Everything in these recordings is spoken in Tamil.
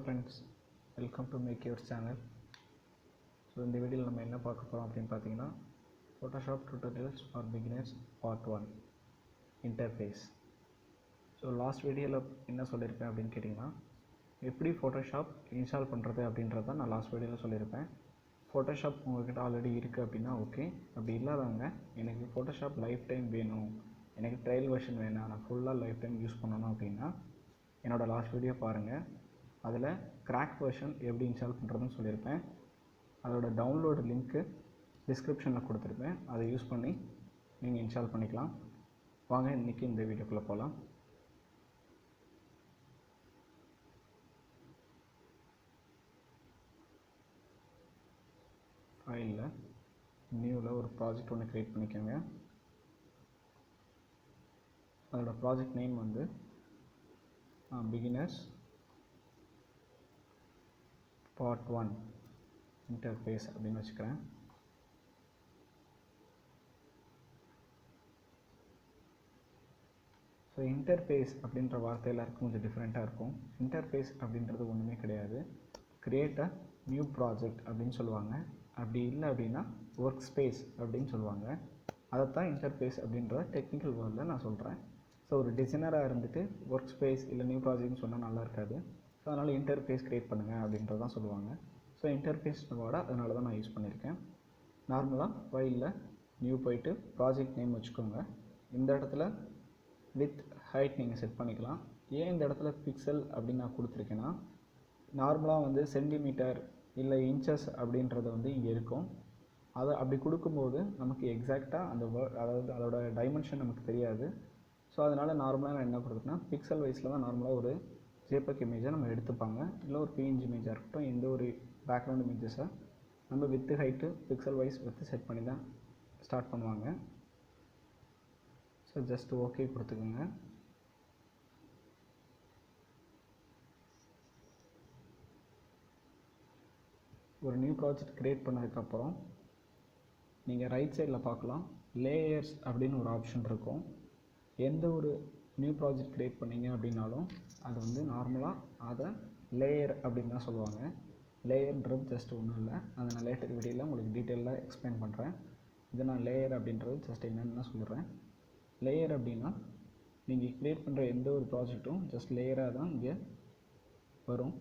friends, welcome to Maqurs channel. So in the video நம்ம என்ன பார்க்க போறோம் அப்படினு பாத்தீங்கன்னா Photoshop Tutorials for Beginners Part-1 Interface. So last videoல என்ன சொல்லிருப்பேன் அப்படினு கேட்டிங்கன்னா எப்படி Photoshop இன்ஸ்டால் பண்றது அப்படின்றத நான் லாஸ்ட் வீடியோல சொல்லிருப்பேன். Photoshop உங்ககிட்ட ஆல்ரெடி இருக்கு அப்படினா ஓகே. அப்படி இல்லாதவங்க எனக்கு Photoshop லைஃப் டைம் வேணும், எனக்கு ட்ரையல் வெர்ஷன் வேணாம், நான் ஃபுல்லா லைஃப் டைம் யூஸ் பண்ணனும் அப்படினா என்னோட லாஸ்ட் வீடியோ பாருங்க. அதில் கிராக் வெர்ஷன் எப்படி இன்ஸ்டால் பண்ணுறதுன்னு சொல்லியிருப்பேன். அதோட டவுன்லோட் லிங்க்கு டிஸ்கிரிப்ஷனில் கொடுத்துருப்பேன். அதை யூஸ் பண்ணி நீங்கள் இன்ஸ்டால் பண்ணிக்கலாம். வாங்க இன்றைக்கி இந்த வீடியோக்குள்ளே போகலாம். ஃபைலில் நியூவில் ஒரு ப்ராஜெக்ட் ஒன்று க்ரியேட் பண்ணிக்கோங்க. அதோட ப்ராஜெக்ட் நேம் வந்து Beginners Part-1 Interface அப்படின்னு வச்சுக்கிறேன். ஸோ இன்டர்ஃபேஸ் அப்படின்ற வார்த்தை எல்லாருக்கும் கொஞ்சம் டிஃப்ரெண்ட்டாக இருக்கும். இன்டர்ஃபேஸ் அப்படின்றது ஒன்றுமே கிடையாது. கிரியேட் அ நியூ ப்ராஜெக்ட் அப்படின்னு சொல்லுவாங்க. அப்படி இல்லை அப்படின்னா ஒர்க் ஸ்பேஸ் அப்படின்னு சொல்லுவாங்க. அதைத்தான் இன்டர்ஃபேஸ் அப்படின்ற டெக்னிக்கல் வேர்டில் நான் சொல்கிறேன். ஸோ ஒரு டிசைனராக இருந்துட்டு ஒர்க் ஸ்பேஸ் இல்லை நியூ ப்ராஜெக்ட்னு சொன்னால் நல்லா இருக்காது. ஸோ அதனால் இன்டர்ஃபேஸ் க்ரியேட் பண்ணுங்கள் அப்படின்றதான் சொல்லுவாங்க. ஸோ இன்டர்ஃபேஸ் வேர்டை அதனால தான் நான் யூஸ் பண்ணியிருக்கேன். நார்மலாக ஃபைலில் நியூ போயிட்டு ப்ராஜெக்ட் நேம் வச்சுக்கோங்க. இந்த இடத்துல வித் ஹைட் நீங்கள் செட் பண்ணிக்கலாம். ஏன் இந்த இடத்துல பிக்சல் அப்படின்னு நான் கொடுத்துருக்கேன்னா, நார்மலாக வந்து சென்டிமீட்டர் இல்லை இன்ச்சஸ் அப்படின்றது வந்து இங்கே இருக்கும். அதை அப்படி கொடுக்கும்போது நமக்கு எக்ஸாக்டாக அந்த அதாவது அதோட டைமென்ஷன் நமக்கு தெரியாது. ஸோ அதனால் நார்மலாக நான் என்ன கொடுக்குறேன்னா பிக்சல் வைஸில் தான் நார்மலாக ஒரு ஜேபக் இமேஜை நம்ம எடுத்துப்பாங்க. இல்லை ஒரு பிஎன்ஜி இமேஜாக இருக்கட்டும், எந்த ஒரு பேக்ரவுண்ட் இமேஜஸை நம்ம with height pixel wise with set பண்ணி தான் ஸ்டார்ட் பண்ணுவாங்க. ஸோ ஜஸ்ட் ஓகே கொடுத்துக்கோங்க. ஒரு நியூ ப்ராஜெக்ட் க்ரியேட் பண்ணதுக்கப்புறம் நீங்கள் ரைட் சைடில் பார்க்கலாம், லேயர்ஸ் அப்படின்னு ஒரு ஆப்ஷன் இருக்கும். எந்த ஒரு நியூ ப்ராஜெக்ட் க்ரியேட் பண்ணிங்க அப்படின்னாலும் அது வந்து நார்மலாக அதை லேயர் அப்படின்னு தான் சொல்லுவாங்க. லேயர்ன்றது ஜஸ்ட் ஒன்றும் இல்லை, அதை நான் லேட்டர் வீடியோவில் உங்களுக்கு டீட்டெயிலாக எக்ஸ்பிளைன் பண்ணுறேன். இதை நான் லேயர் அப்படின்றது ஜஸ்ட் என்னென்னு சொல்கிறேன். லேயர் அப்படின்னா நீங்கள் க்ரியேட் பண்ணுற எந்த ஒரு ப்ராஜெக்ட்டும் ஜஸ்ட் லேயராக தான் இங்கே வரும்.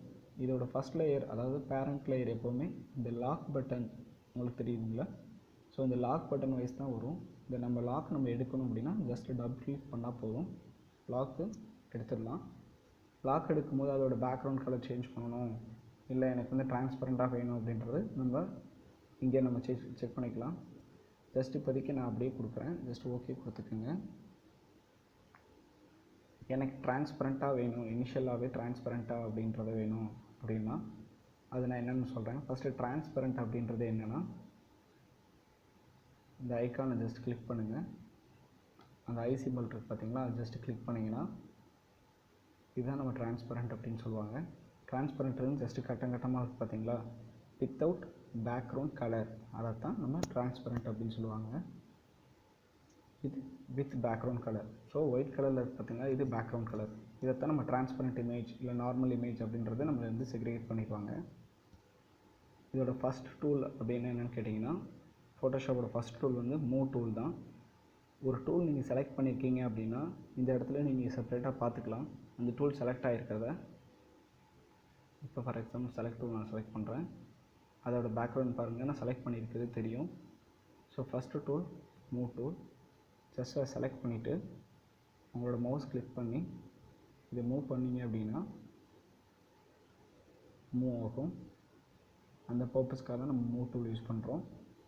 இதோட ஃபஸ்ட் லேயர் அதாவது பேரண்ட் லேயர் எப்போவுமே இந்த லாக் பட்டன் உங்களுக்கு தெரியுதுங்களா? ஸோ இந்த லாக் பட்டன் வைஸ் தான் வரும். இந்த நம்ம லாக் எடுக்கணும் அப்படின்னா ஜஸ்ட் டபுள் கிளிக் பண்ணால் போதும், லாக்கு எடுத்துடலாம். லாக் எடுக்கும்போது அதோட பேக்ரவுண்ட் கலர் சேஞ்ச் பண்ணணும், இல்லை எனக்கு வந்து டிரான்ஸ்பரண்ட்டாக வேணும் அப்படின்றது நம்ம இங்கே நம்ம செக் பண்ணிக்கலாம். ஜஸ்ட் இப்போதைக்கு நான் அப்படியே கொடுக்குறேன். ஜஸ்ட் ஓகே கொடுத்துக்குங்க. எனக்கு டிரான்ஸ்பரண்ட்டாக வேணும், இனிஷியலாகவே டிரான்ஸ்பரண்ட்டாக அப்படின்றத வேணும் அப்படின்னா அது நான் என்னென்னு சொல்கிறேன். ஃபஸ்ட்டு டிரான்ஸ்பரண்ட் அப்படின்றது என்னென்னா, இந்த ஐக்கானை ஜஸ்ட் கிளிக் பண்ணுங்கள். அந்த ஐ சிம்பிள் இருக்குது பார்த்தீங்களா, அது ஜஸ்ட் கிளிக் பண்ணிங்கன்னா இதுதான் நம்ம டிரான்ஸ்பரண்ட் அப்படின்னு சொல்லுவாங்க. டிரான்ஸ்பரண்ட்னு ஜஸ்ட்டு கட்டமாக இருக்குது பார்த்தீங்களா, வித்தவுட் பேக்ரவுண்ட் கலர், அதைத்தான் நம்ம டிரான்ஸ்பரண்ட் அப்படின்னு சொல்லுவாங்க. இது with background colour. So white கலரில் இருக்குது பார்த்தீங்களா, இது பேக்ரவுண்ட் கலர். இதைத்தான் நம்ம டிரான்ஸ்பரண்ட் இமேஜ் இல்லை நார்மல் இமேஜ் அப்படின்றத நம்ம வந்து செக்ரிகேட் பண்ணிக்குவாங்க. இதோட ஃபஸ்ட் டூல் அப்படின்னு என்னென்னு கேட்டிங்கன்னா, ஃபோட்டோஷாப்போட ஃபஸ்ட் டூல் வந்து மூவ் டூல் தான். ஒரு டூல் நீங்கள் செலக்ட் பண்ணியிருக்கீங்க அப்படின்னா இந்த இடத்துல நீங்கள் செப்பரேட்டாக பார்த்துக்கலாம் அந்த டூல் செலக்ட் ஆகிருக்கிறத. இப்போ ஃபார் எக்ஸாம்பிள் செலக்ட் டூல் நான் செலக்ட் பண்ணுறேன். அதோட பேக்ரவுண்ட் பாருங்கள், நான் செலக்ட் பண்ணியிருக்கிறது தெரியும். So first tool move tool. Just அதை செலக்ட் பண்ணிவிட்டு உங்களோட மவுஸ் கிளிக் பண்ணி இதை மூவ் பண்ணிங்க அப்படின்னா மூவ் ஆகும். அந்த பர்பஸ்க்காக தான் நம்ம மூவ் டூல் யூஸ் பண்ணுறோம்.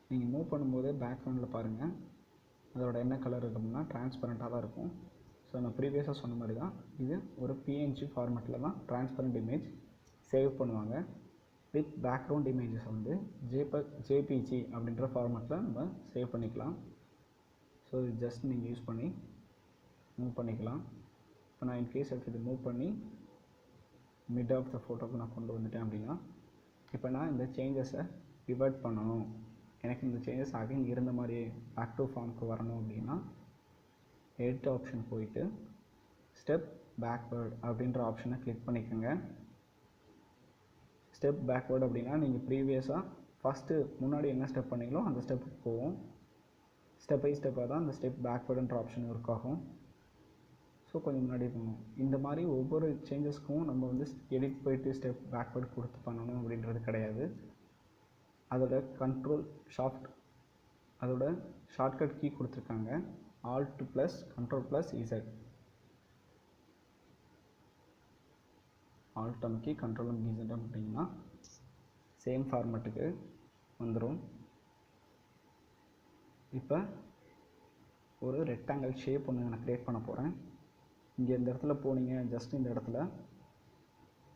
நீங்கள் மூவ் பண்ணும்போதே பேக்ரவுண்டில் பாருங்கள் அதோட என்ன கலர் இருக்கும்னா டிரான்ஸ்பரண்ட்டாக தான் இருக்கும். ஸோ நான் ப்ரீவியஸாக சொன்ன மாதிரி தான் இது ஒரு பிஎன்ஜி ஃபார்மேட்டில் தான் டிரான்ஸ்பரண்ட் இமேஜ் சேவ் பண்ணுவாங்க. வித் பேக்ரவுண்ட் இமேஜஸ் வந்து ஜேபிஜி அப்படின்ற ஃபார்மேட்டில் நம்ம சேவ் பண்ணிக்கலாம். ஸோ இது ஜஸ்ட் நீங்கள் யூஸ் பண்ணி மூவ் பண்ணிக்கலாம். இப்போ நான் இன்கேஸ் இது மூவ் பண்ணி மிட் ஆஃப் த ஃபோட்டோக்கு நான் கொண்டு வந்துட்டேன் அப்படின்னா இப்போ நான் இந்த சேஞ்சஸை ரிவர்ட் பண்ணணும், எனக்கு இந்த சேஞ்சஸ் அகைன் இருந்த மாதிரியே பேக் டு ஃபார்முக்கு வரணும் அப்படின்னா எடிட் ஆப்ஷன் போயிட்டு ஸ்டெப் பேக்வேர்ட் அப்படின்ற ஆப்ஷனை கிளிக் பண்ணிக்கோங்க. ஸ்டெப் பேக்வேர்டு அப்படின்னா நீங்கள் ப்ரீவியஸாக ஃபஸ்ட்டு முன்னாடி என்ன ஸ்டெப் பண்ணீங்களோ அந்த ஸ்டெப்புக்கு போகும். ஸ்டெப் பை ஸ்டெப்பாக தான் அந்த ஸ்டெப் பேக்வேர்டுன்ற ஆப்ஷன் ஒர்க் ஆகும். ஸோ கொஞ்சம் முன்னாடி போகணும். இந்த மாதிரி ஒவ்வொரு சேஞ்சஸ்க்கும் நம்ம வந்து எடிட் போயிட்டு ஸ்டெப் பேக்வேர்டு கொடுத்து பண்ணணும் அப்படின்றது கிடையாது. அதோட அதோட ஷார்ட்கட் கீ கொடுத்துருக்காங்க. Alt + Ctrl+Z. Alt அமைக்கி Ctrl+Z அப்படின்னா சேம் ஃபார்மேட்டுக்கு வந்துடும். இப்போ ஒரு ரெக்டாங்கிள் ஷேப் ஒன்று நான் க்ரியேட் பண்ண போகிறேன். இங்கே இந்த இடத்துல போனீங்க, ஜஸ்ட் இந்த இடத்துல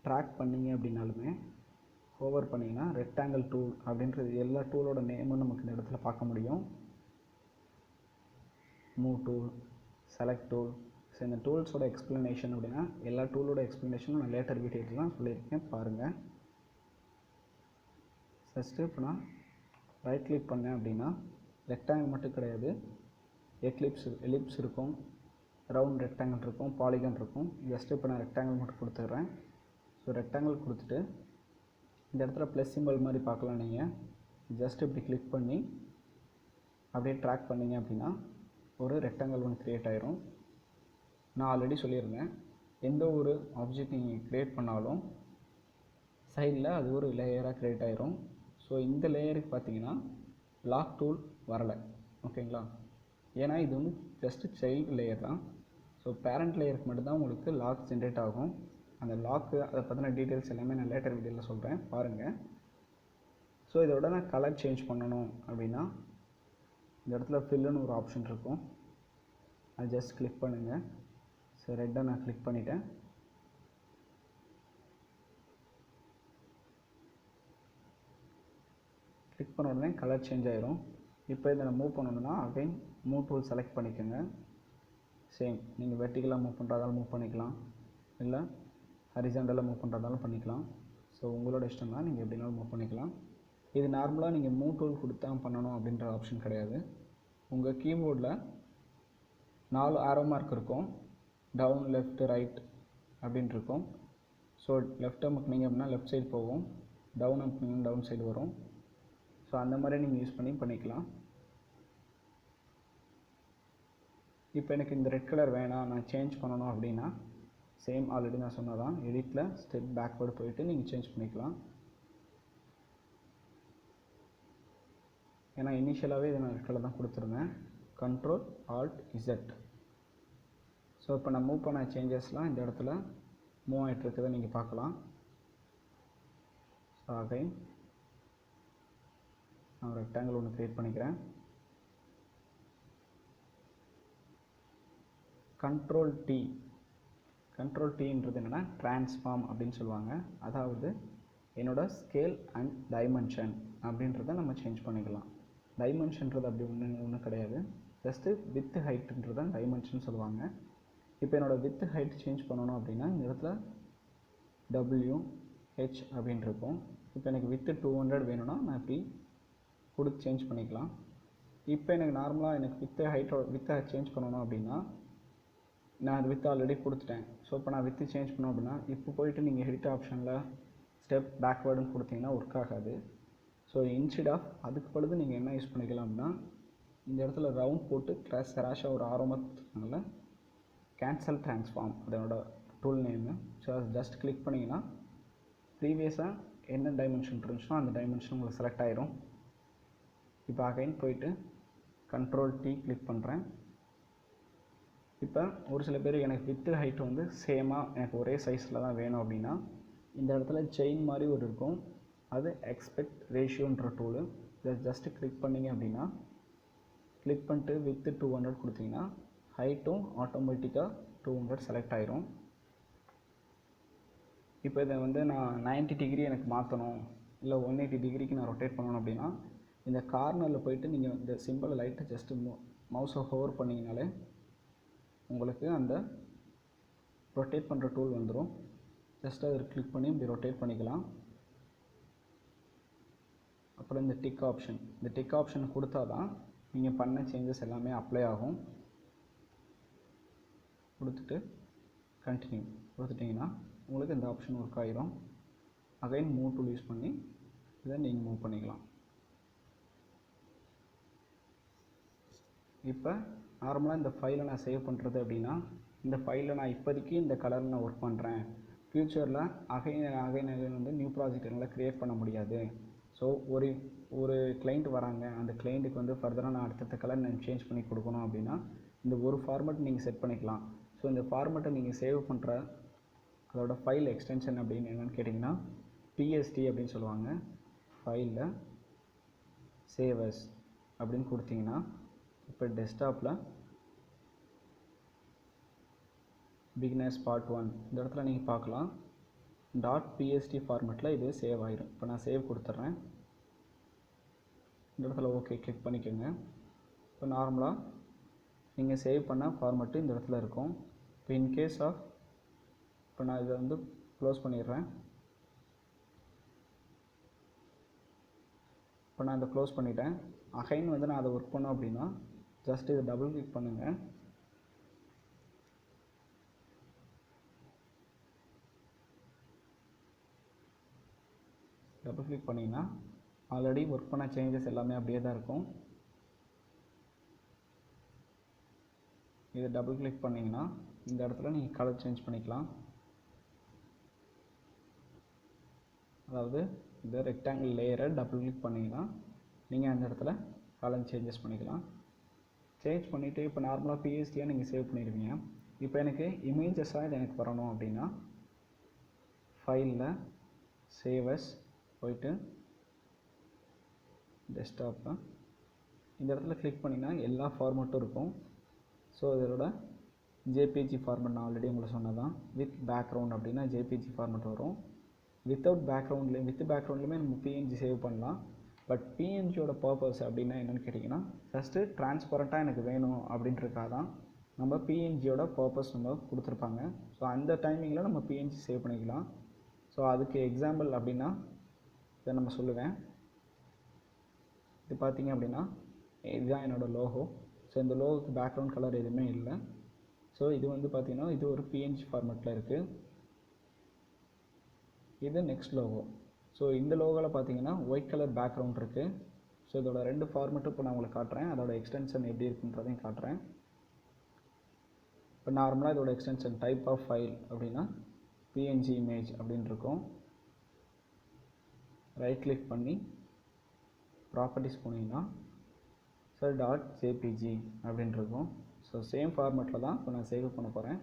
ட்ராக் பண்ணிங்க அப்படின்னாலுமே ஓவர் பண்ணிங்கன்னா ரெக்டாங்கிள் டூல் அப்படின்றது எல்லா டூலோட நேமும் நமக்கு இந்த இடத்துல பார்க்க முடியும். Move tool, select tool. So இந்த டூல்ஸோட எக்ஸ்ப்ளனேஷன் அப்படின்னா எல்லா டூலோட எக்ஸ்ப்ளனேஷனும் நான் லேட்டர் வீடியோஸ்லாம் சொல்லியிருக்கேன், பாருங்கள். ஃபஸ்ட்டு இப்போ நான் ரைட் கிளிக் பண்ணேன் அப்படின்னா ரெக்டாங்கிள் மட்டும் கிடையாது, எலிப்ஸ் இருக்கும், ரவுண்ட் ரெக்டாங்கிள் இருக்கும், பாலிகன் இருக்கும். ஜஸ்ட்டு இப்போ நான் ரெக்டாங்கிள் மட்டும் கொடுத்துட்றேன். ஸோ ரெக்டாங்கிள் கொடுத்துட்டு இந்த இடத்துல ப்ளஸ் சிம்பிள் மாதிரி பார்க்கலாம். நீங்கள் ஜஸ்ட் இப்படி கிளிக் பண்ணி அப்படியே ட்ராக் பண்ணிங்க அப்படின்னா ஒரு ரெக்டாங்கிள் ஒன்று க்ரியேட் ஆயிரும். நான் ஆல்ரெடி சொல்லியிருந்தேன், எந்த ஒரு ஆப்ஜெக்ட் நீங்கள் க்ரியேட் பண்ணாலும் சைடில் அது ஒரு லேயராக க்ரியேட் ஆயிரும். ஸோ இந்த லேயருக்கு பார்த்தீங்கன்னா லாக் டூல் வரலை, ஓகேங்களா? ஏன்னா இது வந்து ஜஸ்ட்டு சைல்டு லேயர் தான். ஸோ பேரண்ட் லேயருக்கு மட்டும்தான் உங்களுக்கு லாக் ஜென்ரேட் ஆகும். அந்த லாக்கு அதை பற்றின டீட்டெயில்ஸ் எல்லாமே நான் லேட்டர் வீடியோவில் சொல்கிறேன், பாருங்கள். ஸோ இதோட நான் கலர் சேஞ்ச் பண்ணணும் அப்படின்னா இந்த இடத்துல ஃபில்லுன்னு ஒரு ஆப்ஷன் இருக்கும், அது ஜஸ்ட் கிளிக் பண்ணுங்கள். ஸோ ரெட்டை நான் கிளிக் பண்ணிட்டேன். கிளிக் பண்ண உடனே கலர் சேஞ்ச் ஆயிரும். இப்போ இதை நான் மூவ் பண்ணணுன்னா அகைன் மூவ் டூல் செலக்ட் பண்ணிக்கோங்க. சேம் நீங்கள் வெர்டிகலாக மூவ் பண்ணுறதாலும் மூவ் பண்ணிக்கலாம், இல்லை ஹரிசாண்டலாக மூவ் பண்ணுறதாலும் பண்ணிக்கலாம். ஸோ உங்களோட இஷ்டம் தான், நீங்கள் எப்படினாலும் மூவ் பண்ணிக்கலாம். இது நார்மலாக நீங்கள் மூவ் டூல் கொடுத்தா பண்ணணும் அப்படின்ற ஆப்ஷன் கிடையாது. உங்கள் கீபோர்டில் 4 ஆரோ மார்க் இருக்கும், டவுன், லெஃப்ட், ரைட் அப்படின்ட்டு இருக்கும். ஸோ லெஃப்ட் அமுக்குனீங்க அப்படின்னா லெஃப்ட் சைடு போகும், டவுன் அமுக்குனீங்கன்னா டவுன் சைடு வரும். ஸோ அந்த மாதிரி நீங்கள் யூஸ் பண்ணிக்கலாம். இப்போ எனக்கு இந்த ரெட் கலர் வேணாம், நான் சேஞ்ச் பண்ணணும் அப்படின்னா சேம் ஆல்ரெடி நான் சொன்னதான், எடிட்டில் ஸ்டெப் பேக்வேர்டு போயிட்டு நீங்கள் சேஞ்ச் பண்ணிக்கலாம். ஏன்னா இனிஷியலாகவே இதை நான் ரெட் கலர் தான் கொடுத்துருந்தேன். Ctrl+Alt+Z. ஸோ இப்போ நான் மூவ் பண்ண சேஞ்சஸ்லாம் இந்த இடத்துல மூவ் ஆகிட்டு இருக்கிறத நீங்கள் பார்க்கலாம். ஸோ அகைன் நான் ரெக்டாங்கிள் ஒன்று க்ரியேட் பண்ணிக்கிறேன். Ctrl+T என்னென்னா ட்ரான்ஸ்ஃபார்ம் அப்படின்னு சொல்லுவாங்க. அதாவது என்னோட ஸ்கேல் அண்ட் டைமென்ஷன் அப்படின்றத நம்ம சேஞ்ச் பண்ணிக்கலாம். டைமென்ஷன்றது அப்படி ஒன்றும் கிடையாது, ஜஸ்ட்டு வித் ஹைட்டுன்றது தான் டைமென்ஷன் சொல்லுவாங்க. இப்போ என்னோடய வித் ஹைட் சேஞ்ச் பண்ணணும் அப்படின்னா இந்த இடத்துல WH அப்படின்னு இருக்கும். இப்போ எனக்கு வித்து 200 வேணும்னா நான் இப்படி கொடுத்து சேஞ்ச் பண்ணிக்கலாம். இப்போ எனக்கு நார்மலாக எனக்கு வித்தை சேஞ்ச் பண்ணணும் அப்படின்னா நான் அது வித்து ஆல்ரெடி கொடுத்துட்டேன். ஸோ இப்போ நான் வித்து சேஞ்ச் பண்ணோம் அப்படின்னா இப்போ போயிட்டு நீங்கள் எடிட் ஆப்ஷனில் ஸ்டெப் பேக்வேர்டுன்னு கொடுத்தீங்கன்னா ஒர்க் ஆகாது. ஸோ இன்ஸ்டெட் ஆஃப் அதுக்கு பொழுது நீங்கள் என்ன யூஸ் பண்ணிக்கலாம் அப்படின்னா இந்த இடத்துல ரவுண்ட் போட்டு சராஷாக ஒரு ஆரமாக கொடுத்துருக்காங்கல்ல, கேன்சல் ட்ரான்ஸ்ஃபார்ம் அதனோட டூல் நேமு. ஸோ அது ஜஸ்ட் கிளிக் பண்ணிங்கன்னா ப்ரீவியஸாக என்ன டைமென்ஷன் இருந்துச்சுன்னா அந்த டைமென்ஷன் உங்களுக்கு செலக்ட் ஆயிரும். இப்போ அகைன் போயிட்டு Ctrl+T கிளிக் பண்ணுறேன். இப்போ ஒரு சில பேர் எனக்கு வித்து ஹைட் வந்து சேமாக எனக்கு ஒரே சைஸில் தான் வேணும் அப்படின்னா இந்த இடத்துல செயின் மாதிரி ஒரு இருக்கும், அது எக்ஸ்பெக்ட் ரேஷியோன்ற டூலு. இதை ஜஸ்ட்டு கிளிக் பண்ணிங்க அப்படின்னா கிளிக் பண்ணிட்டு வித்து 200 கொடுத்தீங்கன்னா ஹைட்டும் ஆட்டோமேட்டிக்காக 200 செலக்ட் ஆயிரும். இப்போ இதை வந்து நான் 90 டிகிரி எனக்கு மாற்றணும், இல்லை 180 டிகிரிக்கு நான் ரொட்டேட் பண்ணணும் அப்படின்னா இந்த கார்னரில் போயிட்டு நீங்கள் இந்த சிம்பிளை லைட்டை ஜஸ்ட்டு மவுஸை ஹோவர் பண்ணிங்கனாலே உங்களுக்கு அந்த ரொட்டேட் பண்ணுற டூல் வந்துடும். ஜஸ்ட் அதை கிளிக் பண்ணி இப்படி ரொட்டேட் பண்ணிக்கலாம். அப்புறம் இந்த டிக் ஆப்ஷன் கொடுத்தா தான் நீங்கள் பண்ண சேஞ்சஸ் எல்லாமே அப்ளை ஆகும். கொடுத்துட்டு கண்டினியூ கொடுத்துட்டிங்கன்னா உங்களுக்கு இந்த ஆப்ஷன் ஒர்க் ஆகிரும். அகைன் மூவ் டூல் யூஸ் பண்ணி இதை நீங்கள் மூவ் பண்ணிக்கலாம். இப்போ நார்மலாக இந்த ஃபைலை நான் சேவ் பண்ணுறது அப்படின்னா, இந்த ஃபைலில் நான் இப்போதைக்கு இந்த கலரில் நான் ஒர்க் பண்ணுறேன், ஃப்யூச்சரில் அகைன் வந்து நியூ ப்ராஜெக்ட் என்னால் க்ரியேட் பண்ண முடியாது. ஸோ ஒரு கிளைண்ட் வராங்க, அந்த கிளைண்ட்டுக்கு வந்து ஃபர்தராக நான் அடுத்தடுத்த கலர் நான் சேஞ்ச் பண்ணி கொடுக்கணும் அப்படின்னா இந்த ஒரு ஃபார்மேட் நீங்கள் செட் பண்ணிக்கலாம். ஸோ இந்த ஃபார்மேட்டை நீங்கள் சேவ் பண்ணுற அதோட ஃபைல் எக்ஸ்டென்ஷன் அப்படின்னு என்னென்னு கேட்டிங்கன்னா பிஎஸ்டி அப்படின்னு சொல்லுவாங்க. ஃபைலில் சேவஸ் அப்படின்னு கொடுத்தீங்கன்னா இப்போ டெஸ்க்டாப்பில் பிகினர்ஸ் part-1 இந்த இடத்துல நீங்கள் பார்க்கலாம். .pst ஃபார்மேட்டில் இது சேவ் ஆகிடும். இப்போ நான் சேவ் கொடுத்துட்றேன். இந்த இடத்துல ஓகே கிளிக் பண்ணிக்கோங்க. இப்போ நார்மலாக நீங்கள் சேவ் பண்ண ஃபார்மேட்டு இந்த இடத்துல இருக்கும். இப்போ இன்கேஸ் ஆஃப் இப்போ நான் இதை வந்து க்ளோஸ் பண்ணிடுறேன். இப்போ நான் இதை க்ளோஸ் பண்ணிட்டேன். அகைன் வந்து நான் அதை ஒர்க் பண்ணோம் அப்படின்னா ஜஸ்ட் இதை டபுள் கிளிக் பண்ணுங்கள். டபுள் கிளிக் பண்ணிங்கன்னா ஆல்ரெடி ஒர்க் பண்ண சேஞ்சஸ் எல்லாமே அப்படியே தான் இருக்கும். இதை டபுள் கிளிக் பண்ணிங்கன்னா இந்த இடத்துல நீங்கள் கலர் சேஞ்ச் பண்ணிக்கலாம். அதாவது இந்த ரெக்டாங்கிள் லேயரை டபுள் கிளிக் பண்ணிங்கன்னா நீங்கள் அந்த இடத்துல கலர் சேஞ்சஸ் பண்ணிக்கலாம். சேஞ்ச் பண்ணிவிட்டு இப்போ நார்மலாக பிஎஸ்டியாக நீங்கள் சேவ் பண்ணிடுவீங்க. இப்போ எனக்கு இமேஜஸாக இது எனக்கு வரணும் அப்படின்னா ஃபைலில் சேவஸ் போயிட்டு டெஸ்க்டாப்பில் இந்த இடத்துல கிளிக் பண்ணிங்கன்னா எல்லா ஃபார்மேட்டும் இருக்கும். ஸோ இதோட ஜேபிஜி ஃபார்மேட் நான் ஆல்ரெடி உங்களுக்கு சொன்னதான். வித் பேக்ரவுண்ட் அப்படின்னா ஜேபிஜி ஃபார்மேட் வரும். வித் பேக்ரவுண்ட்லேயுமே நம்ம பிஎன்ஜி சேவ் பண்ணலாம். பட் பிஎன்ஜியோட பர்பஸ் அப்படின்னா என்னென்னு கேட்டிங்கன்னா ஜஸ்ட்டு ட்ரான்ஸ்பரண்ட்டாக எனக்கு வேணும் அப்படின்றக்காக தான் நம்ம பிஎன்ஜியோட பர்பஸ் நம்ம கொடுத்துருப்பாங்க. ஸோ அந்த டைமிங்கில் நம்ம பிஎன்ஜி சேவ் பண்ணிக்கலாம். ஸோ அதுக்கு எக்ஸாம்பிள் அப்படின்னா இதை நம்ம சொல்லுவேன். இது பார்த்திங்க அப்படின்னா இதுதான் என்னோடய லோகோ. ஸோ இந்த லோகோக்கு பேக்ரவுண்ட் கலர் எதுவுமே இல்லை. ஸோ இது வந்து பார்த்திங்கன்னா இது ஒரு பிஎன்ஜி ஃபார்மேட்டில் இருக்குது. இது நெக்ஸ்ட் லோகோ. ஸோ இந்த லோகோவில் பார்த்திங்கன்னா ஒயிட் கலர் பேக்ரவுண்ட் இருக்குது. ஸோ இதோட ரெண்டு ஃபார்மேட்டும் இப்போ நான் உங்களுக்கு காட்டுறேன். அதோட எக்ஸ்டென்ஷன் எப்படி இருக்குன்றதையும் காட்டுறேன். இப்போ நார்மலாக இதோட எக்ஸ்டென்ஷன் டைப் ஆஃப் ஃபைல் அப்படின்னா பிஎன்ஜி இமேஜ் அப்படின்னு இருக்கும். ரைட் கிளிக் பண்ணி ப்ராப்பர்ட்டிஸ் போனீங்கன்னா .jpg அப்படின்னு இருக்கும். ஸோ சேம் ஃபார்மேட்டில் தான் இப்போ நான் சேவ் பண்ண போகிறேன்.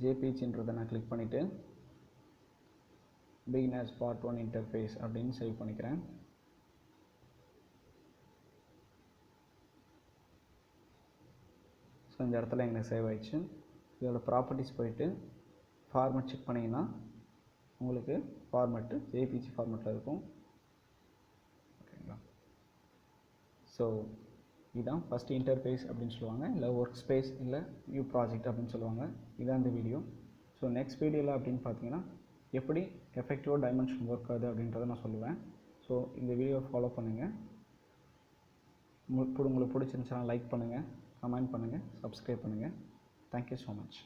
ஜேபிஜின்றதை நான் கிளிக் பண்ணிவிட்டு பிகினர்ஸ் part-1 இன்டர்ஃபேஸ் அப்படின்னு சேவ் பண்ணிக்கிறேன். ஸோ இந்த இடத்துல எங்களுக்கு சேவ் ஆயிடுச்சு. இதோட ப்ராப்பர்ட்டிஸ் போயிட்டு ஃபார்மேட் செக் பண்ணிங்கன்னா உங்களுக்கு ஃபார்மேட்டு ஜேபிஜி ஃபார்மேட்டில் இருக்கும். ஓகேங்களா? ஸோ இதுதான் ஃபஸ்ட்டு இன்டர்ஃபேஸ் அப்படின்னு சொல்லுவாங்க, இல்லை ஒர்க் ஸ்பேஸ், இல்லை நியூ ப்ராஜெக்ட் அப்படின்னு சொல்லுவாங்க. இதுதான் இந்த வீடியோ. ஸோ நெக்ஸ்ட் வீடியோவில் அப்படின்னு பார்த்தீங்கன்னா எப்படி எஃபெக்டிவாக டைமென்ஷன் ஒர்க் ஆகுது அப்படின்றத நான் சொல்லுவேன். ஸோ இந்த வீடியோவை ஃபாலோ பண்ணுங்கள். உங்களுக்கு பிடிச்சிருந்துச்சுன்னா லைக் பண்ணுங்கள், கமெண்ட் பண்ணுங்கள், சப்ஸ்கிரைப் பண்ணுங்கள். Thank you so much.